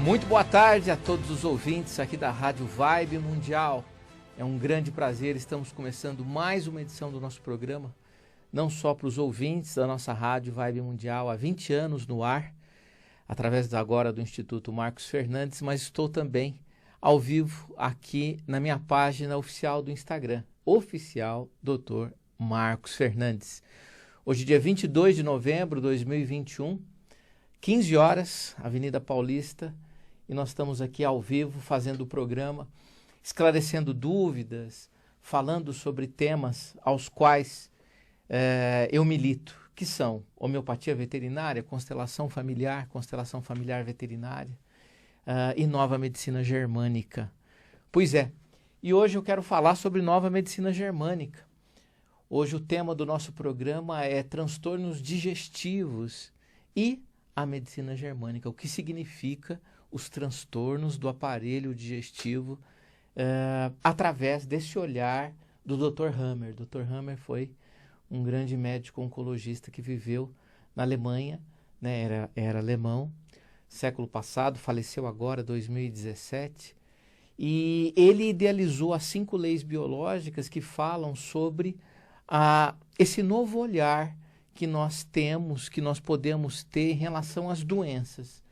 Muito boa tarde a todos os ouvintes aqui da Rádio Vibe Mundial. É um grande prazer, estamos começando mais uma edição do nosso programa, não só para os ouvintes da nossa Rádio Vibe Mundial, há 20 anos no ar, através agora do Instituto Marcos Fernandes, mas estou também ao vivo aqui na minha página oficial do Instagram, oficial Dr. Marcos Fernandes. Hoje, dia 22 de novembro de 2021, 15 horas, Avenida Paulista, e nós estamos aqui ao vivo fazendo o programa, esclarecendo dúvidas, falando sobre temas aos quais eu milito, que são homeopatia veterinária, constelação familiar veterinária e nova medicina germânica. Pois é, e hoje eu quero falar sobre nova medicina germânica. Hoje o tema do nosso programa é transtornos digestivos e a medicina germânica, o que significa os transtornos do aparelho digestivo através desse olhar do Dr. Hammer. Dr. Hammer foi um grande médico oncologista que viveu na Alemanha, né? Era alemão, século passado, faleceu agora, 2017, e ele idealizou as 5 leis biológicas que falam sobre esse novo olhar que nós temos, que nós podemos ter em relação às doenças.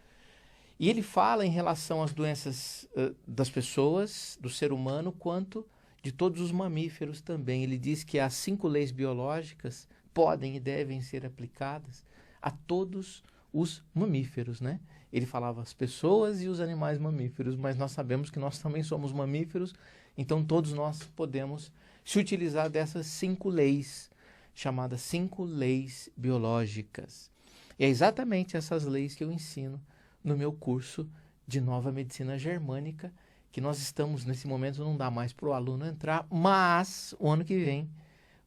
E ele fala em relação às doenças das pessoas, do ser humano, quanto de todos os mamíferos também. Ele diz que as 5 leis biológicas podem e devem ser aplicadas a todos os mamíferos, né? Ele falava as pessoas e os animais mamíferos, mas nós sabemos que nós também somos mamíferos, então todos nós podemos se utilizar dessas 5 leis, chamadas 5 leis biológicas. E é exatamente essas leis que eu ensino no meu curso de Nova Medicina Germânica, que nós estamos, nesse momento, não dá mais para o aluno entrar, mas o ano que vem,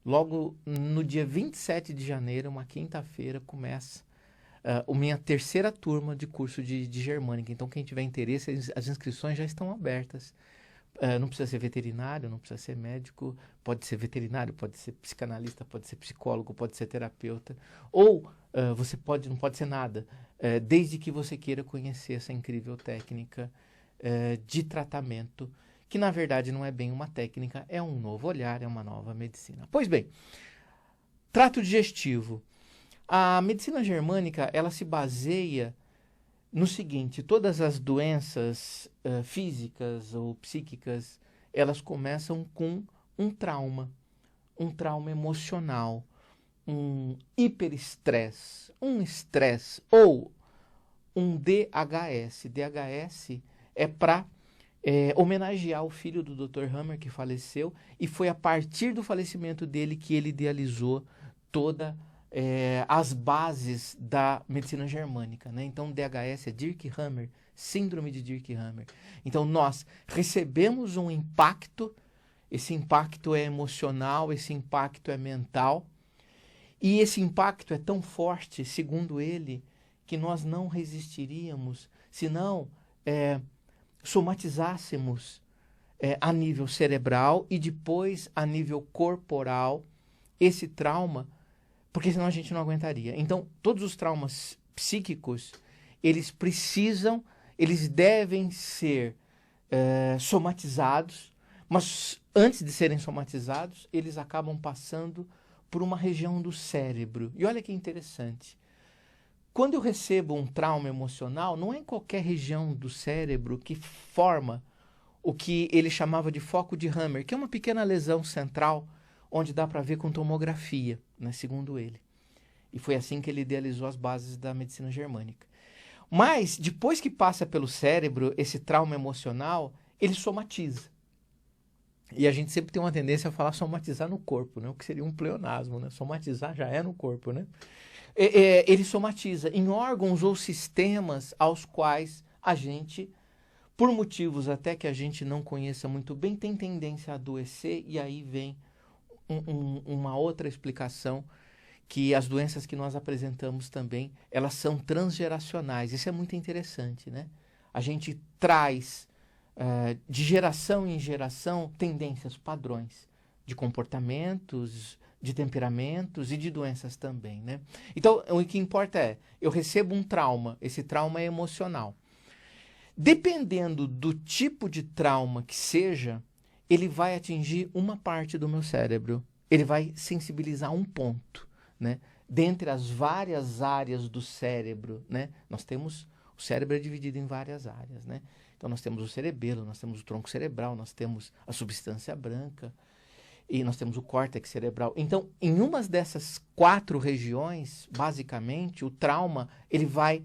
logo no dia 27 de janeiro, uma quinta-feira, começa a minha 3ª turma de curso de Germânica. Então, quem tiver interesse, as inscrições já estão abertas. Não precisa ser veterinário, não precisa ser médico, pode ser veterinário, pode ser psicanalista, pode ser psicólogo, pode ser terapeuta, ou você não pode ser nada, desde que você queira conhecer essa incrível técnica de tratamento, que na verdade não é bem uma técnica, é um novo olhar, é uma nova medicina. Pois bem, trato digestivo. A medicina germânica, ela se baseia no seguinte: todas as doenças físicas ou psíquicas, elas começam com um trauma emocional, um hiperestresse, um estresse ou um DHS. DHS é para homenagear o filho do Dr. Hammer, que faleceu, e foi a partir do falecimento dele que ele idealizou toda as bases da medicina germânica, né? Então, DHS é Dirk Hammer, síndrome de Dirk Hammer. Então, nós recebemos um impacto, esse impacto é emocional, esse impacto é mental, e esse impacto é tão forte, segundo ele, que nós não resistiríamos se não somatizássemos a nível cerebral e depois a nível corporal esse trauma, porque senão a gente não aguentaria. Então, todos os traumas psíquicos, eles devem ser somatizados, mas antes de serem somatizados, eles acabam passando por uma região do cérebro. E olha que interessante. Quando eu recebo um trauma emocional, não é em qualquer região do cérebro que forma o que ele chamava de foco de Hammer, que é uma pequena lesão central, onde dá para ver com tomografia, né, segundo ele. E foi assim que ele idealizou as bases da medicina germânica. Mas, depois que passa pelo cérebro, esse trauma emocional, ele somatiza. E a gente sempre tem uma tendência a falar somatizar no corpo, né, o que seria um pleonasmo, né? Somatizar já é no corpo, né? Ele somatiza em órgãos ou sistemas aos quais a gente, por motivos até que a gente não conheça muito bem, tem tendência a adoecer, e aí vem uma outra explicação, que as doenças que nós apresentamos também, elas são transgeracionais. Isso é muito interessante, né? A gente traz de geração em geração tendências, padrões de comportamentos, de temperamentos e de doenças também, né? Então, o que importa é, eu recebo um trauma, esse trauma é emocional. Dependendo do tipo de trauma que seja, ele vai atingir uma parte do meu cérebro. Ele vai sensibilizar um ponto, né? Dentre as várias áreas do cérebro, né? O cérebro é dividido em várias áreas, né? Então nós temos o cerebelo, nós temos o tronco cerebral, nós temos a substância branca e nós temos o córtex cerebral. Então, em uma dessas 4 regiões, basicamente, o trauma ele vai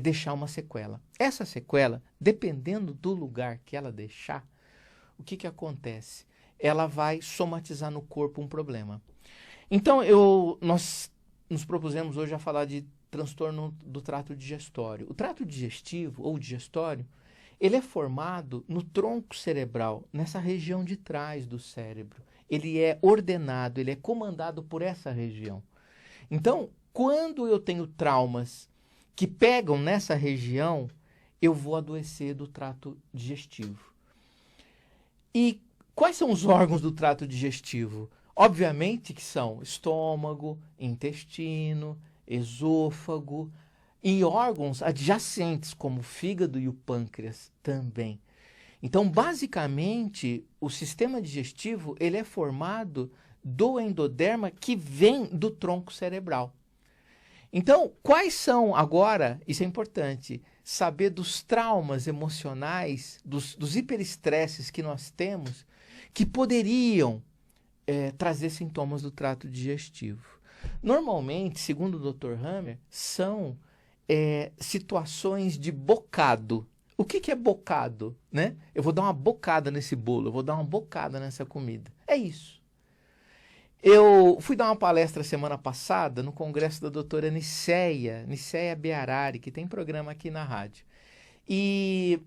deixar uma sequela. Essa sequela, dependendo do lugar que ela deixar, o que acontece? Ela vai somatizar no corpo um problema. Então, nós nos propusemos hoje a falar de transtorno do trato digestório. O trato digestivo ou digestório, ele é formado no tronco cerebral, nessa região de trás do cérebro. Ele é ordenado, ele é comandado por essa região. Então, quando eu tenho traumas que pegam nessa região, eu vou adoecer do trato digestivo. E quais são os órgãos do trato digestivo? Obviamente que são estômago, intestino, esôfago e órgãos adjacentes, como o fígado e o pâncreas também. Então, basicamente, o sistema digestivo ele é formado do endoderma que vem do tronco cerebral. Então, quais são agora, isso é importante, saber dos traumas emocionais, dos hiperestresses que nós temos, que poderiam trazer sintomas do trato digestivo. Normalmente, segundo o Dr. Hammer, são situações de bocado. O que é bocado? Né? Eu vou dar uma bocada nesse bolo, eu vou dar uma bocada nessa comida. É isso. Eu fui dar uma palestra semana passada no congresso da doutora Niceia Bearari, que tem programa aqui na rádio. E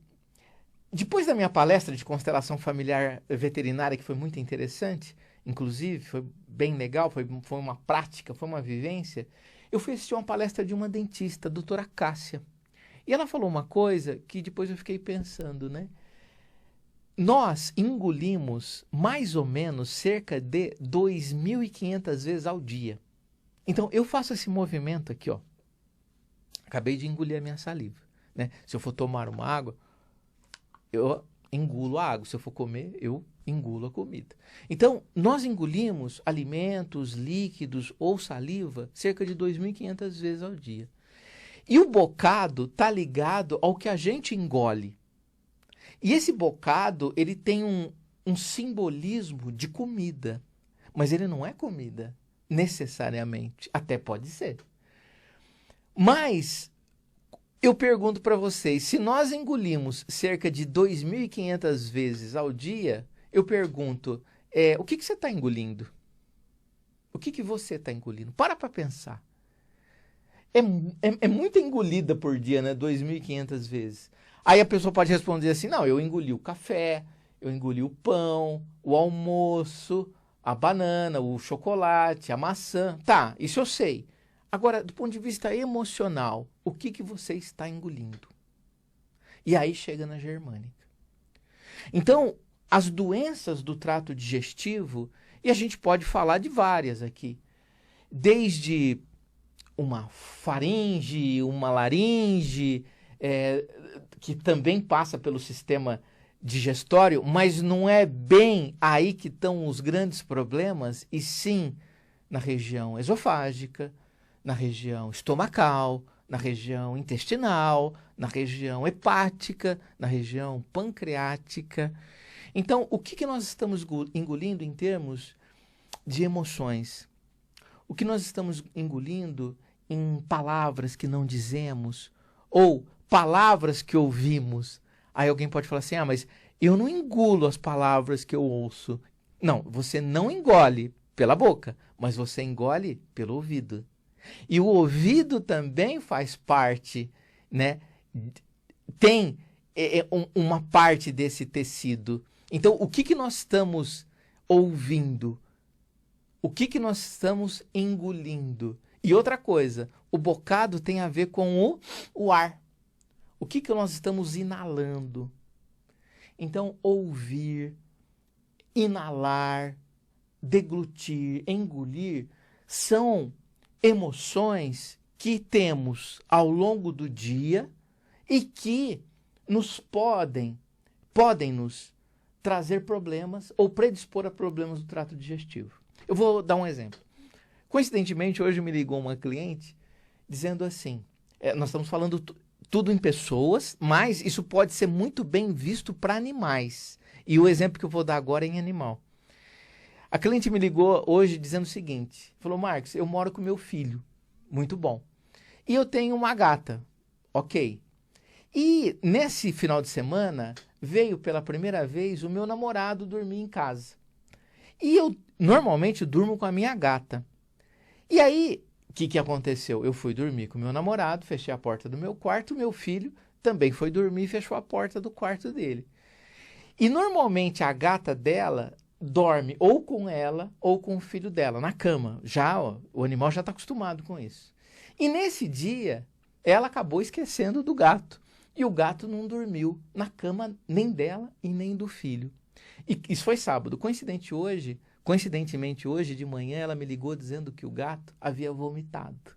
depois da minha palestra de constelação familiar veterinária, que foi muito interessante, inclusive, foi bem legal, foi uma prática, foi uma vivência, eu fui assistir uma palestra de uma dentista, a doutora Cássia. E ela falou uma coisa que depois eu fiquei pensando, né? Nós engolimos mais ou menos cerca de 2.500 vezes ao dia. Então, eu faço esse movimento aqui, ó. Acabei de engolir a minha saliva, né? Se eu for tomar uma água, eu engulo a água. Se eu for comer, eu engulo a comida. Então, nós engolimos alimentos, líquidos ou saliva cerca de 2.500 vezes ao dia. E o bocado está ligado ao que a gente engole. E esse bocado, ele tem um simbolismo de comida, mas ele não é comida, necessariamente. Até pode ser. Mas eu pergunto para vocês, se nós engolimos cerca de 2.500 vezes ao dia, eu pergunto, o que você está engolindo? O que você está engolindo? Para pensar. É muita engolida por dia, né? 2.500 vezes. Aí a pessoa pode responder assim, não, eu engoli o café, eu engoli o pão, o almoço, a banana, o chocolate, a maçã. Tá, isso eu sei. Agora, do ponto de vista emocional, o que você está engolindo? E aí chega na germânica. Então, as doenças do trato digestivo, e a gente pode falar de várias aqui, desde uma faringe, uma laringe, que também passa pelo sistema digestório, mas não é bem aí que estão os grandes problemas, e sim na região esofágica, na região estomacal, na região intestinal, na região hepática, na região pancreática. Então, o que nós estamos engolindo em termos de emoções? O que nós estamos engolindo em palavras que não dizemos ou palavras que ouvimos? Aí alguém pode falar assim, mas eu não engulo as palavras que eu ouço. Não, você não engole pela boca, mas você engole pelo ouvido. E o ouvido também faz parte, né? Tem uma parte desse tecido. Então, o que nós estamos ouvindo? O que nós estamos engolindo? E outra coisa, o bocado tem a ver com o ar. O que nós estamos inalando? Então, ouvir, inalar, deglutir, engolir, são emoções que temos ao longo do dia e que podem nos trazer problemas ou predispor a problemas do trato digestivo. Eu vou dar um exemplo. Coincidentemente, hoje me ligou uma cliente dizendo assim, nós estamos falando tudo em pessoas, mas isso pode ser muito bem visto para animais. E o exemplo que eu vou dar agora é em animal. A cliente me ligou hoje dizendo o seguinte, falou, Marcos, eu moro com meu filho, muito bom. E eu tenho uma gata, ok. E nesse final de semana, veio pela primeira vez o meu namorado dormir em casa. E eu normalmente durmo com a minha gata. E aí, o que aconteceu? Eu fui dormir com o meu namorado, fechei a porta do meu quarto, meu filho também foi dormir e fechou a porta do quarto dele. E normalmente a gata dela dorme ou com ela ou com o filho dela, na cama. Já, o animal já está acostumado com isso. E nesse dia, ela acabou esquecendo do gato. E o gato não dormiu na cama nem dela e nem do filho. E isso foi sábado. Coincidentemente hoje de manhã, ela me ligou dizendo que o gato havia vomitado.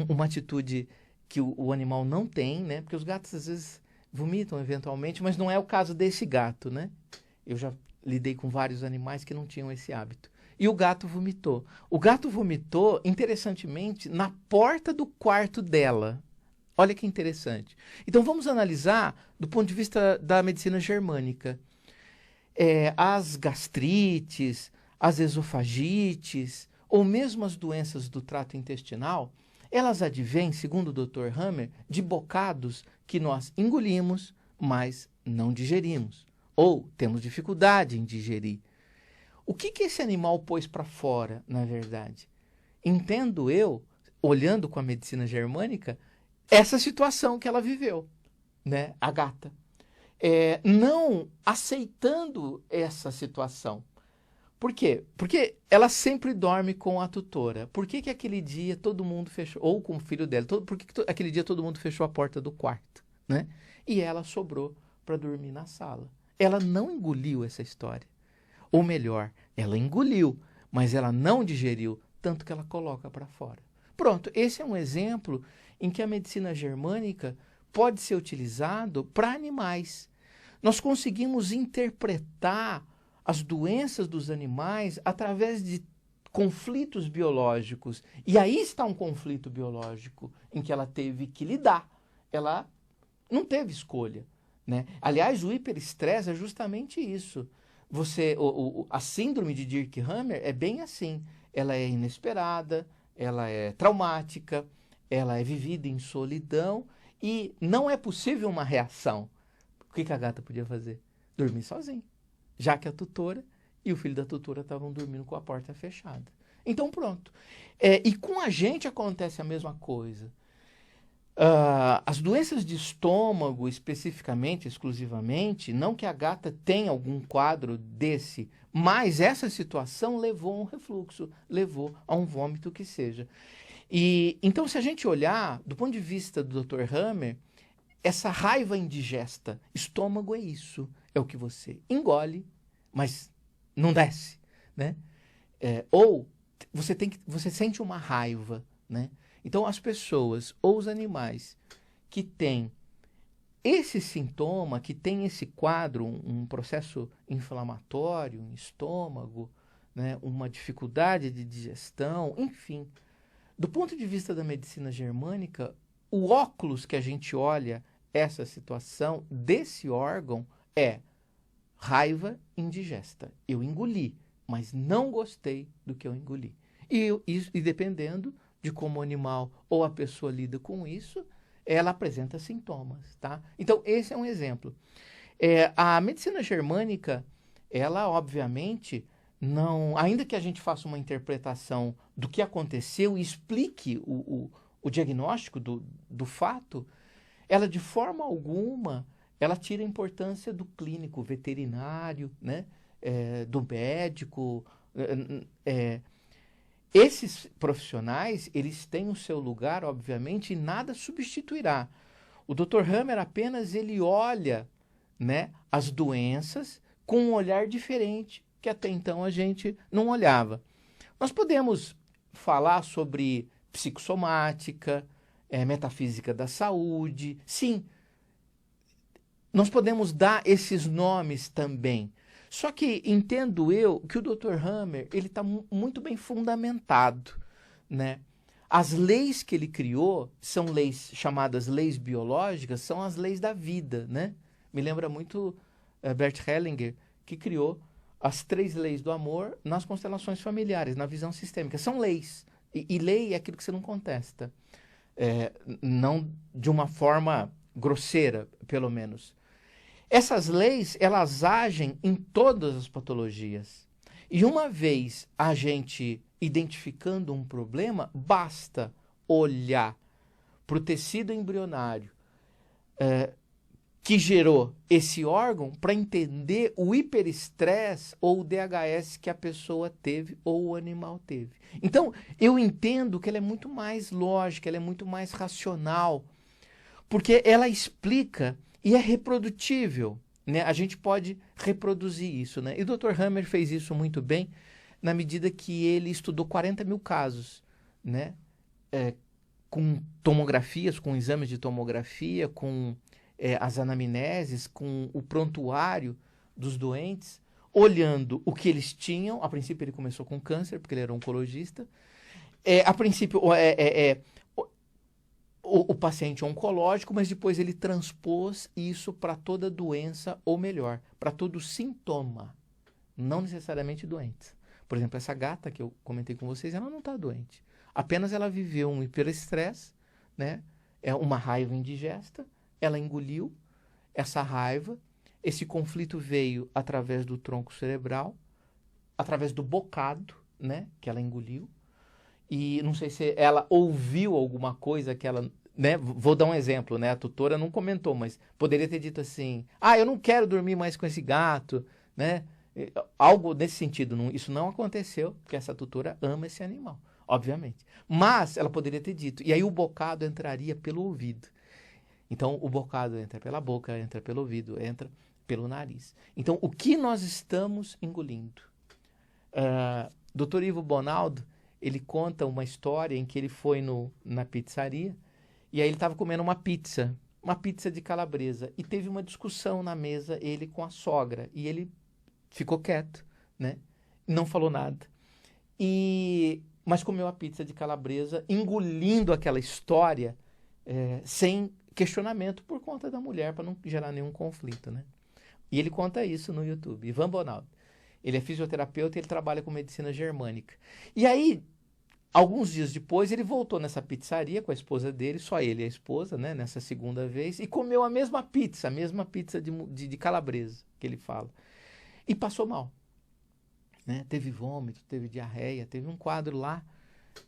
Uma atitude que o animal não tem, né? Porque os gatos às vezes vomitam eventualmente, mas não é o caso desse gato, né? Eu já lidei com vários animais que não tinham esse hábito. E o gato vomitou. O gato vomitou, interessantemente, na porta do quarto dela. Olha que interessante. Então vamos analisar do ponto de vista da medicina germânica. As gastrites, as esofagites, ou mesmo as doenças do trato intestinal, elas advêm, segundo o Dr. Hammer, de bocados que nós engolimos, mas não digerimos. Ou temos dificuldade em digerir. O que esse animal pôs para fora, na verdade? Entendo eu, olhando com a medicina germânica, essa situação que ela viveu, né? A gata. Não aceitando essa situação. Por quê? Porque ela sempre dorme com a tutora. Por que aquele dia todo mundo fechou, ou com o filho dela, por que aquele dia todo mundo fechou a porta do quarto, né? E ela sobrou para dormir na sala. Ela não engoliu essa história. Ou melhor, ela engoliu, mas ela não digeriu, tanto que ela coloca para fora. Pronto, esse é um exemplo em que a medicina germânica pode ser utilizado para animais. Nós conseguimos interpretar as doenças dos animais através de conflitos biológicos. E aí está um conflito biológico em que ela teve que lidar. Ela não teve escolha, né? Aliás, o hiperestresse é justamente isso. A síndrome de Dirk-Hammer é bem assim. Ela é inesperada, ela é traumática, ela é vivida em solidão e não é possível uma reação. O que a gata podia fazer? Dormir sozinha, já que a tutora e o filho da tutora estavam dormindo com a porta fechada. Então pronto. E com a gente acontece a mesma coisa. As doenças de estômago, especificamente, exclusivamente, não que a gata tenha algum quadro desse, mas essa situação levou a um refluxo, levou a um vômito que seja. E então, se a gente olhar, do ponto de vista do Dr. Hammer, essa raiva indigesta, estômago é isso, é o que você engole, mas não desce, né? Ou você sente uma raiva, né? Então, as pessoas ou os animais que têm esse sintoma, que têm esse quadro, um processo inflamatório, um estômago, né, uma dificuldade de digestão, enfim. Do ponto de vista da medicina germânica, o óculos que a gente olha essa situação desse órgão é raiva indigesta. Eu engoli, mas não gostei do que eu engoli. E dependendo de como o animal ou a pessoa lida com isso, ela apresenta sintomas, tá? Então, esse é um exemplo. A medicina germânica, ela obviamente não... Ainda que a gente faça uma interpretação do que aconteceu e explique o diagnóstico do fato, ela de forma alguma, ela tira a importância do clínico veterinário, né? Do médico... Esses profissionais, eles têm o seu lugar, obviamente, e nada substituirá. O Dr. Hammer apenas ele olha, né, as doenças com um olhar diferente que até então a gente não olhava. Nós podemos falar sobre psicossomática, metafísica da saúde, sim. nós podemos dar esses nomes também. Só que entendo eu que o Dr. Hammer ele está muito bem fundamentado, né? As leis que ele criou são leis chamadas leis biológicas, são as leis da vida, né? Me lembra muito Bert Hellinger, que criou as 3 leis do amor nas constelações familiares, na visão sistêmica. São leis. E lei é aquilo que você não contesta. Não de uma forma grosseira, pelo menos. Essas leis, elas agem em todas as patologias. E uma vez a gente identificando um problema, basta olhar para o tecido embrionário que gerou esse órgão para entender o hiperestresse ou o DHS que a pessoa teve ou o animal teve. Então, eu entendo que ela é muito mais lógica, ela é muito mais racional, porque ela explica e é reprodutível, né? A gente pode reproduzir isso, né? E o Dr. Hammer fez isso muito bem na medida que ele estudou 40 mil casos, né? Com tomografias, com exames de tomografia, com as anamneses, com o prontuário dos doentes, olhando o que eles tinham. A princípio ele começou com câncer, porque ele era oncologista. A princípio o paciente oncológico, mas depois ele transpôs isso para toda doença, ou melhor, para todo sintoma, não necessariamente doente. Por exemplo, essa gata que eu comentei com vocês, ela não está doente. Apenas ela viveu um hiperestresse, né? É uma raiva indigesta, ela engoliu essa raiva, esse conflito veio através do tronco cerebral, através do bocado, né? Que ela engoliu. E não sei se ela ouviu alguma coisa que ela... Né? Vou dar um exemplo, né? A tutora não comentou, mas poderia ter dito assim, eu não quero dormir mais com esse gato, né? Algo nesse sentido. Isso não aconteceu, porque essa tutora ama esse animal, obviamente. Mas ela poderia ter dito, e aí o bocado entraria pelo ouvido. Então, o bocado entra pela boca, entra pelo ouvido, entra pelo nariz. Então, o que nós estamos engolindo? Dr. Ivo Bonaldo, ele conta uma história em que ele foi na pizzaria e aí ele estava comendo uma pizza de calabresa, e teve uma discussão na mesa, ele com a sogra, e ele ficou quieto, né? Não falou nada. Mas comeu a pizza de calabresa, engolindo aquela história sem questionamento por conta da mulher, para não gerar nenhum conflito, né? E ele conta isso no YouTube, Ivan Bonaldo. Ele é fisioterapeuta e ele trabalha com medicina germânica. E aí, alguns dias depois, ele voltou nessa pizzaria com a esposa dele, só ele e a esposa, né, nessa segunda vez, e comeu a mesma pizza de calabresa, que ele fala. E passou mal, né? Teve vômito, teve diarreia, teve um quadro lá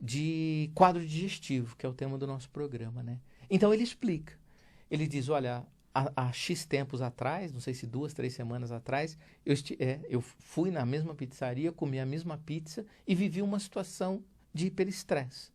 de quadro digestivo, que é o tema do nosso programa, né? Então ele explica. Ele diz, olha, há X tempos atrás, não sei se 2, 3 semanas atrás, eu fui na mesma pizzaria, comi a mesma pizza e vivi uma situação de hiperestresse,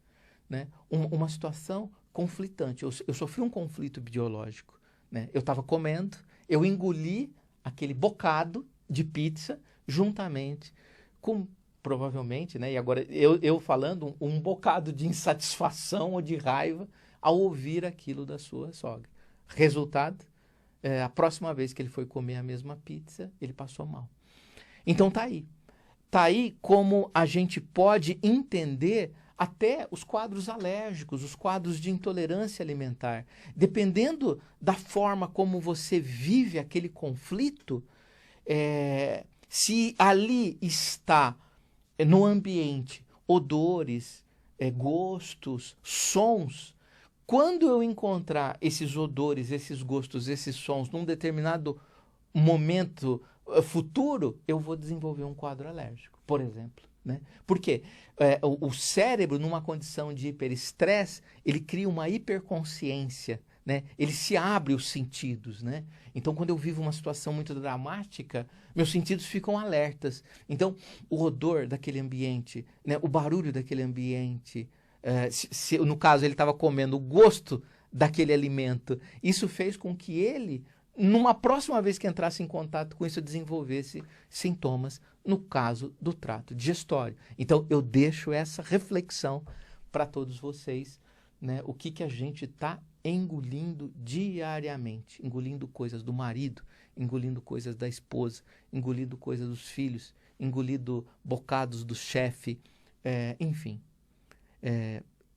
né? Uma situação conflitante. Eu sofri um conflito biológico, né? Eu estava comendo, eu engoli aquele bocado de pizza juntamente com, provavelmente, né? E agora eu falando, um bocado de insatisfação ou de raiva ao ouvir aquilo da sua sogra. Resultado, a próxima vez que ele foi comer a mesma pizza, ele passou mal. Então tá aí. Tá aí como a gente pode entender até os quadros alérgicos, os quadros de intolerância alimentar. Dependendo da forma como você vive aquele conflito, se ali está no ambiente odores, gostos, sons, quando eu encontrar esses odores, esses gostos, esses sons num determinado momento futuro, eu vou desenvolver um quadro alérgico, por exemplo, né? Porque o cérebro, numa condição de hiperestresse, ele cria uma hiperconsciência, né? Ele se abre os sentidos, né? Então, quando eu vivo uma situação muito dramática, meus sentidos ficam alertas. Então, o odor daquele ambiente, né? O barulho daquele ambiente, no caso ele estava comendo o gosto daquele alimento, isso fez com que ele, numa próxima vez que entrasse em contato com isso, desenvolvesse sintomas, no caso do trato digestório. Então, eu deixo essa reflexão para todos vocês, né? O que a gente está engolindo diariamente, engolindo coisas do marido, engolindo coisas da esposa, engolindo coisas dos filhos, engolindo bocados do chefe, enfim.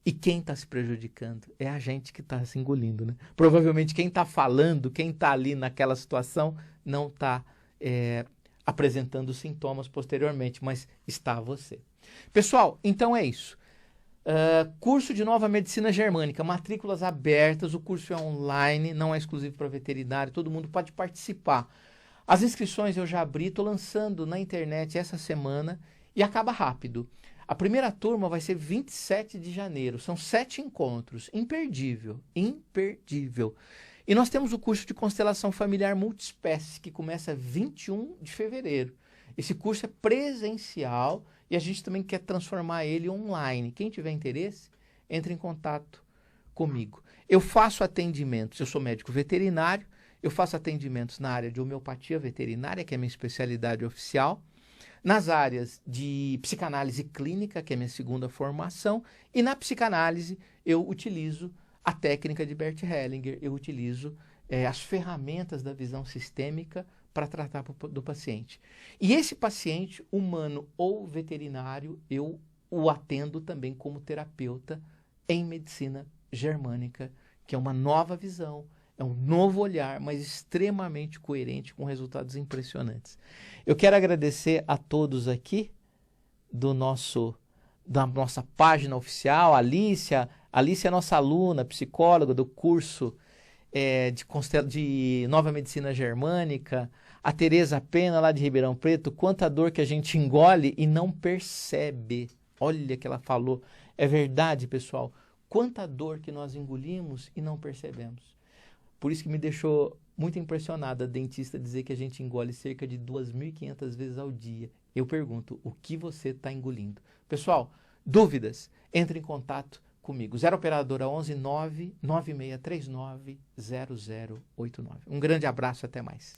E quem está se prejudicando é a gente que está se engolindo, né? Provavelmente quem está falando, quem está ali naquela situação, não está apresentando sintomas posteriormente, mas está você. Pessoal, então é isso. Curso de Nova Medicina Germânica, matrículas abertas, o curso é online, não é exclusivo para veterinário, todo mundo pode participar. As inscrições eu já abri, estou lançando na internet essa semana e acaba rápido. A primeira turma vai ser 27 de janeiro, são 7 encontros, imperdível, imperdível. E nós temos o curso de Constelação Familiar Multiespécie, que começa 21 de fevereiro. Esse curso é presencial e a gente também quer transformar ele online. Quem tiver interesse, entre em contato comigo. Eu faço atendimentos, eu sou médico veterinário, eu faço atendimentos na área de homeopatia veterinária, que é a minha especialidade oficial, nas áreas de psicanálise clínica, que é a minha segunda formação, e na psicanálise eu utilizo a técnica de Bert Hellinger, eu utilizo as ferramentas da visão sistêmica para tratar do paciente. E esse paciente, humano ou veterinário, eu o atendo também como terapeuta em medicina germânica, que é uma nova visão, é um novo olhar, mas extremamente coerente, com resultados impressionantes. Eu quero agradecer a todos aqui da nossa página oficial, a Alicia é nossa aluna, psicóloga do curso de Nova Medicina Germânica, a Tereza Pena, lá de Ribeirão Preto, quanta dor que a gente engole e não percebe. Olha que ela falou, é verdade, pessoal, quanta dor que nós engolimos e não percebemos. Por isso que me deixou muito impressionada a dentista dizer que a gente engole cerca de 2.500 vezes ao dia. Eu pergunto, o que você está engolindo? Pessoal, dúvidas? Entre em contato comigo. 0 Operadora 11 9 9639 0089. Um grande abraço, até mais.